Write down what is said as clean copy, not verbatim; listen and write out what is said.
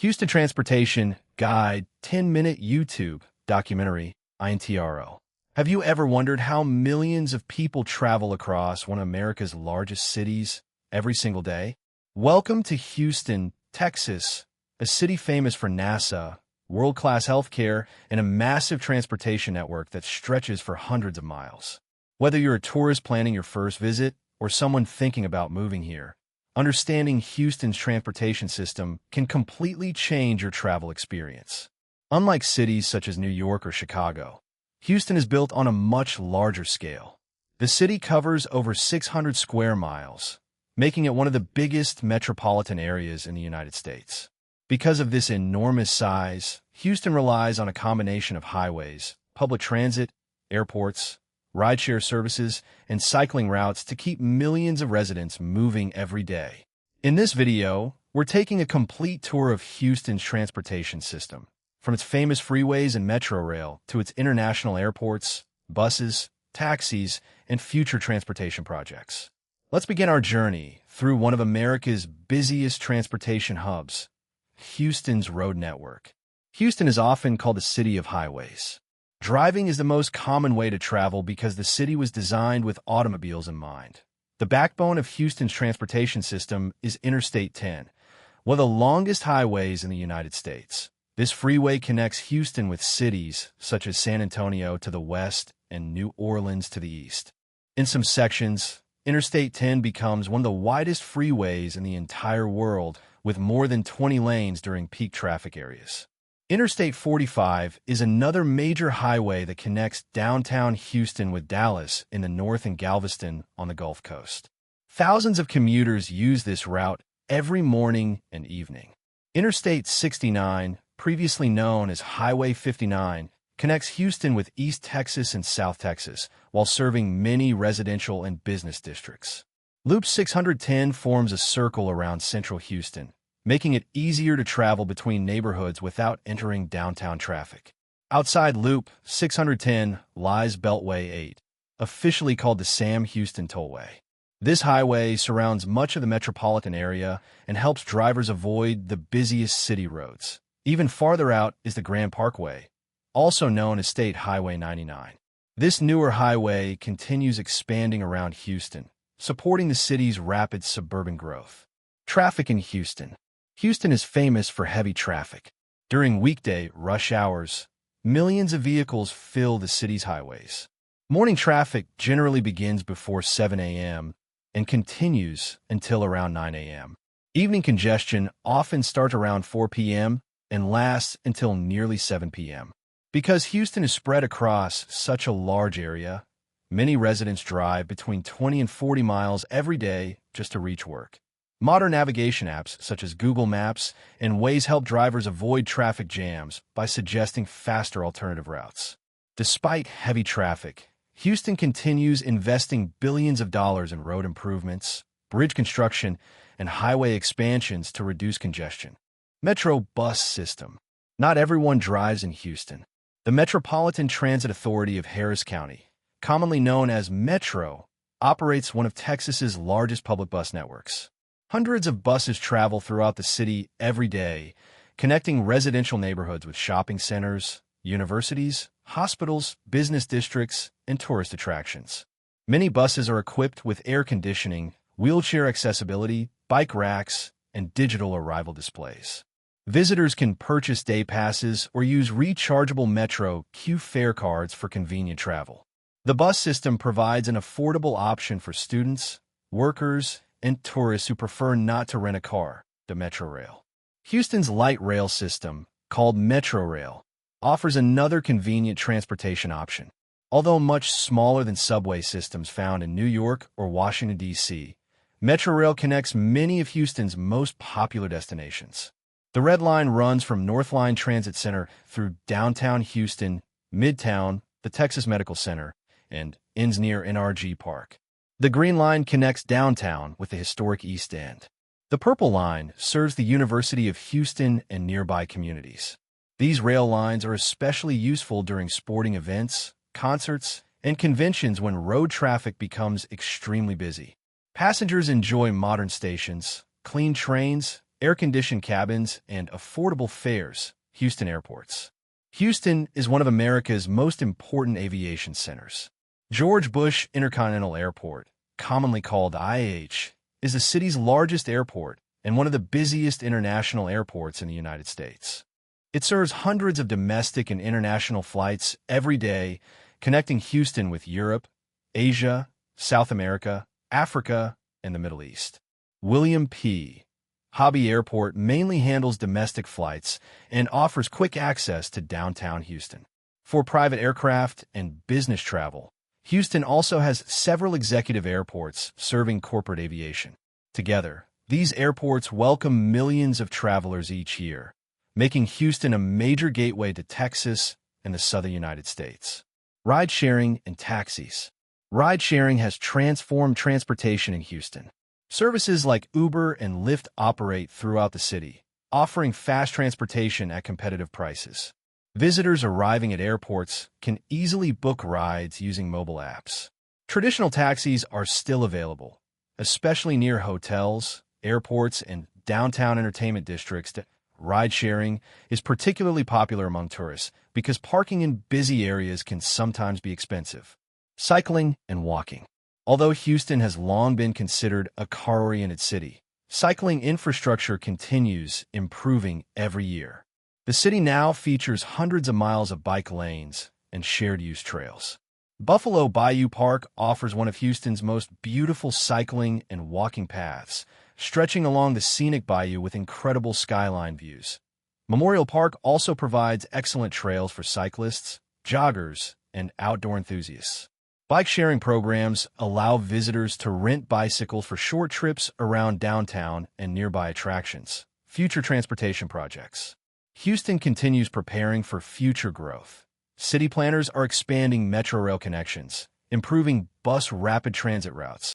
Houston Transportation Guide 10-minute YouTube documentary, INTRO. Have you ever wondered how millions of people travel across one of America's largest cities every single day? Welcome to Houston, Texas, a city famous for NASA, world-class healthcare, and a massive transportation network that stretches for hundreds of miles. Whether you're a tourist planning your first visit or someone thinking about moving here, understanding Houston's transportation system can completely change your travel experience. Unlike cities such as New York or Chicago, Houston is built on a much larger scale. The city covers over 600 square miles, making it one of the biggest metropolitan areas in the United States. Because of this enormous size, Houston relies on a combination of highways, public transit, airports, rideshare services, and cycling routes to keep millions of residents moving every day. In this video, we're taking a complete tour of Houston's transportation system, from its famous freeways and metro rail to its international airports, buses, taxis, and future transportation projects. Let's begin our journey through one of America's busiest transportation hubs, Houston's road network. Houston is often called the city of highways. Driving is the most common way to travel because the city was designed with automobiles in mind. The backbone of Houston's transportation system is Interstate 10, one of the longest highways in the United States. This freeway connects Houston with cities such as San Antonio to the west and New Orleans to the east. In some sections, Interstate 10 becomes one of the widest freeways in the entire world, with more than 20 lanes during peak traffic areas. Interstate 45 is another major highway that connects downtown Houston with Dallas in the north and Galveston on the Gulf Coast. Thousands of commuters use this route every morning and evening. Interstate 69, previously known as Highway 59, connects Houston with East Texas and South Texas, while serving many residential and business districts. Loop 610 forms a circle around central Houston, making it easier to travel between neighborhoods without entering downtown traffic. Outside Loop 610 lies Beltway 8, officially called the Sam Houston Tollway. This highway surrounds much of the metropolitan area and helps drivers avoid the busiest city roads. Even farther out is the Grand Parkway, also known as State Highway 99. This newer highway continues expanding around Houston, supporting the city's rapid suburban growth. Traffic in Houston. Houston is famous for heavy traffic. During weekday rush hours, millions of vehicles fill the city's highways. Morning traffic generally begins before 7 a.m. and continues until around 9 a.m. Evening congestion often starts around 4 p.m. and lasts until nearly 7 p.m. Because Houston is spread across such a large area, many residents drive between 20 and 40 miles every day just to reach work. Modern navigation apps such as Google Maps and Waze help drivers avoid traffic jams by suggesting faster alternative routes. Despite heavy traffic, Houston continues investing billions of dollars in road improvements, bridge construction, and highway expansions to reduce congestion. Metro bus system. Not everyone drives in Houston. The Metropolitan Transit Authority of Harris County, commonly known as Metro, operates one of Texas's largest public bus networks. Hundreds of buses travel throughout the city every day, connecting residential neighborhoods with shopping centers, universities, hospitals, business districts, and tourist attractions. Many buses are equipped with air conditioning, wheelchair accessibility, bike racks, and digital arrival displays. Visitors can purchase day passes or use rechargeable Metro Q fare cards for convenient travel. The bus system provides an affordable option for students, workers, and tourists who prefer not to rent a car, the Metrorail. Houston's light rail system, called Metrorail, offers another convenient transportation option. Although much smaller than subway systems found in New York or Washington, D.C., Metrorail connects many of Houston's most popular destinations. The Red Line runs from Northline Transit Center through downtown Houston, Midtown, the Texas Medical Center, and ends near NRG Park. The Green Line connects downtown with the historic East End. The Purple Line serves the University of Houston and nearby communities. These rail lines are especially useful during sporting events, concerts, and conventions when road traffic becomes extremely busy. Passengers enjoy modern stations, clean trains, air-conditioned cabins, and affordable fares. Houston airports. Houston is one of America's most important aviation centers. George Bush Intercontinental Airport, commonly called IAH, is the city's largest airport and one of the busiest international airports in the United States. It serves hundreds of domestic and international flights every day, connecting Houston with Europe, Asia, South America, Africa, and the Middle East. William P. Hobby Airport mainly handles domestic flights and offers quick access to downtown Houston. For private aircraft and business travel, Houston also has several executive airports serving corporate aviation. Together, these airports welcome millions of travelers each year, making Houston a major gateway to Texas and the southern United States. Ride-sharing and taxis. Ride-sharing has transformed transportation in Houston. Services like Uber and Lyft operate throughout the city, offering fast transportation at competitive prices. Visitors arriving at airports can easily book rides using mobile apps. Traditional taxis are still available, especially near hotels, airports, and downtown entertainment districts. Ride-sharing is particularly popular among tourists because parking in busy areas can sometimes be expensive. Cycling and walking. Although Houston has long been considered a car-oriented city, cycling infrastructure continues improving every year. The city now features hundreds of miles of bike lanes and shared-use trails. Buffalo Bayou Park offers one of Houston's most beautiful cycling and walking paths, stretching along the scenic bayou with incredible skyline views. Memorial Park also provides excellent trails for cyclists, joggers, and outdoor enthusiasts. Bike-sharing programs allow visitors to rent bicycles for short trips around downtown and nearby attractions. Future transportation projects. Houston continues preparing for future growth. City planners are expanding metro rail connections, improving bus rapid transit routes,